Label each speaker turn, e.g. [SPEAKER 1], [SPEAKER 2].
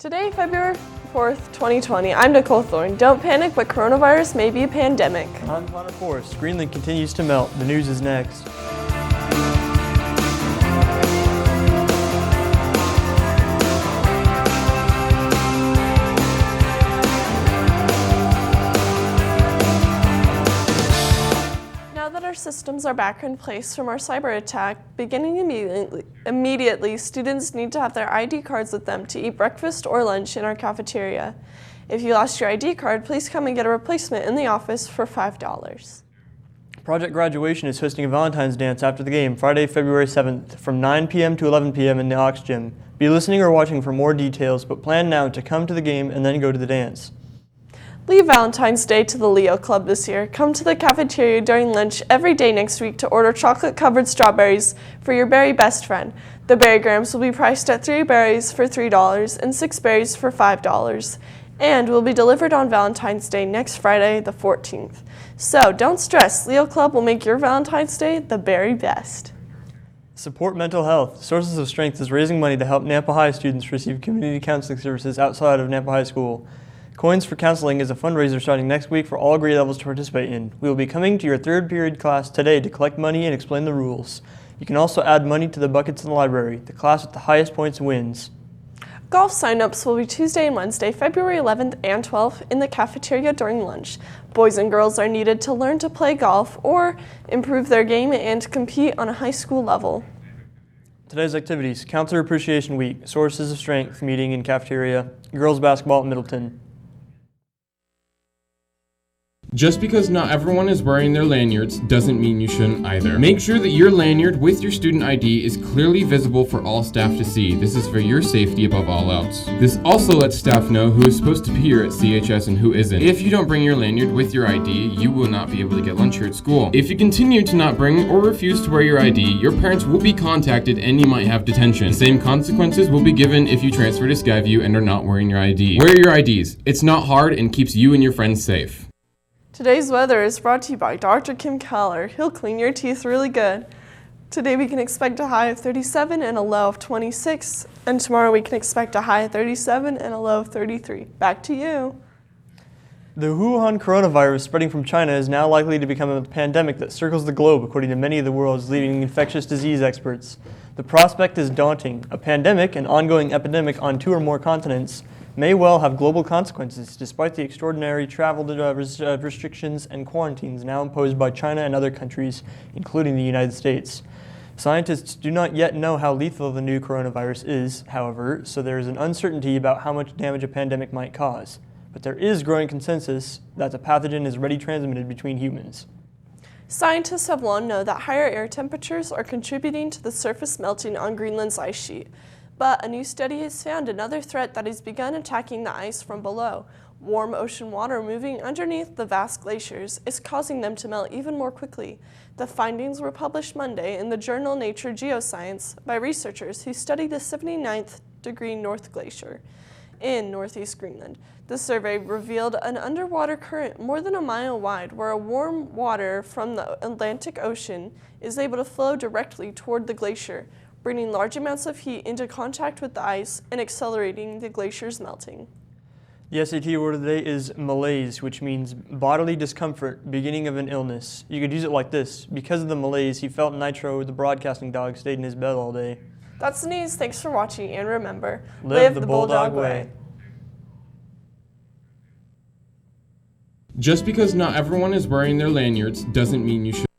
[SPEAKER 1] Today, February 4th, 2020, I'm Nicole Thorne. Don't panic, but coronavirus may be a pandemic.
[SPEAKER 2] I'm Connor Forrest. Greenland continues to melt. The news is next.
[SPEAKER 1] Now that our systems are back in place from our cyber attack, beginning immediately, students need to have their ID cards with them to eat breakfast or lunch in our cafeteria. If you lost your ID card, please come and get a replacement in the office for $5.
[SPEAKER 2] Project Graduation is hosting a Valentine's dance after the game, Friday, February 7th, from 9 p.m. to 11 p.m. in the Ox Gym. Be listening or watching for more details, but plan now to come to the game and then go to the dance.
[SPEAKER 1] Leave Valentine's Day to the Leo Club this year. Come to the cafeteria during lunch every day next week to order chocolate-covered strawberries for your berry best friend. The berry grams will be priced at 3 berries for $3 and 6 berries for $5, and will be delivered on Valentine's Day next Friday, the 14th. So don't stress, Leo Club will make your Valentine's Day the very best.
[SPEAKER 2] Support mental health. Sources of Strength is raising money to help Nampa High students receive community counseling services outside of Nampa High School. Coins for Counseling is a fundraiser starting next week for all grade levels to participate in. We will be coming to your third period class today to collect money and explain the rules. You can also add money to the buckets in the library. The class with the highest points wins.
[SPEAKER 1] Golf sign-ups will be Tuesday and Wednesday, February 11th and 12th in the cafeteria during lunch. Boys and girls are needed to learn to play golf or improve their game and compete on a high school level.
[SPEAKER 2] Today's activities: Counselor Appreciation Week, Sources of Strength meeting in cafeteria, girls basketball at Middleton.
[SPEAKER 3] Just because not everyone is wearing their lanyards doesn't mean you shouldn't either. Make sure that your lanyard with your student ID is clearly visible for all staff to see. This is for your safety above all else. This also lets staff know who is supposed to be here at CHS and who isn't. If you don't bring your lanyard with your ID, you will not be able to get lunch here at school. If you continue to not bring or refuse to wear your ID, your parents will be contacted and you might have detention. The same consequences will be given if you transfer to Skyview and are not wearing your ID. Wear your IDs. It's not hard and keeps you and your friends safe.
[SPEAKER 1] Today's weather is brought to you by Dr. Kim Keller. He'll clean your teeth really good. Today we can expect a high of 37 and a low of 26, and tomorrow we can expect a high of 37 and a low of 33. Back to you.
[SPEAKER 2] The Wuhan coronavirus spreading from China is now likely to become a pandemic that circles the globe, according to many of the world's leading infectious disease experts. The prospect is daunting. A pandemic, an ongoing epidemic on 2 or more continents, may well have global consequences, despite the extraordinary travel restrictions and quarantines now imposed by China and other countries, including the United States. Scientists do not yet know how lethal the new coronavirus is, however, so there is an uncertainty about how much damage a pandemic might cause. But there is growing consensus that the pathogen is already transmitted between humans.
[SPEAKER 1] Scientists have long known that higher air temperatures are contributing to the surface melting on Greenland's ice sheet. But a new study has found another threat that has begun attacking the ice from below. Warm ocean water moving underneath the vast glaciers is causing them to melt even more quickly. The findings were published Monday in the journal Nature Geoscience by researchers who studied the 79th degree North Glacier in northeast Greenland. The survey revealed an underwater current more than a mile wide where warm water from the Atlantic Ocean is able to flow directly toward the glacier, bringing large amounts of heat into contact with the ice and accelerating the glacier's melting.
[SPEAKER 2] The SAT word of the day is malaise, which means bodily discomfort, beginning of an illness. You could use it like this: because of the malaise, he felt Nitro, the broadcasting dog, stayed in his bed all day.
[SPEAKER 1] That's the news. Thanks for watching, and remember,
[SPEAKER 2] live the Bulldog way.
[SPEAKER 3] Just because not everyone is wearing their lanyards doesn't mean you should.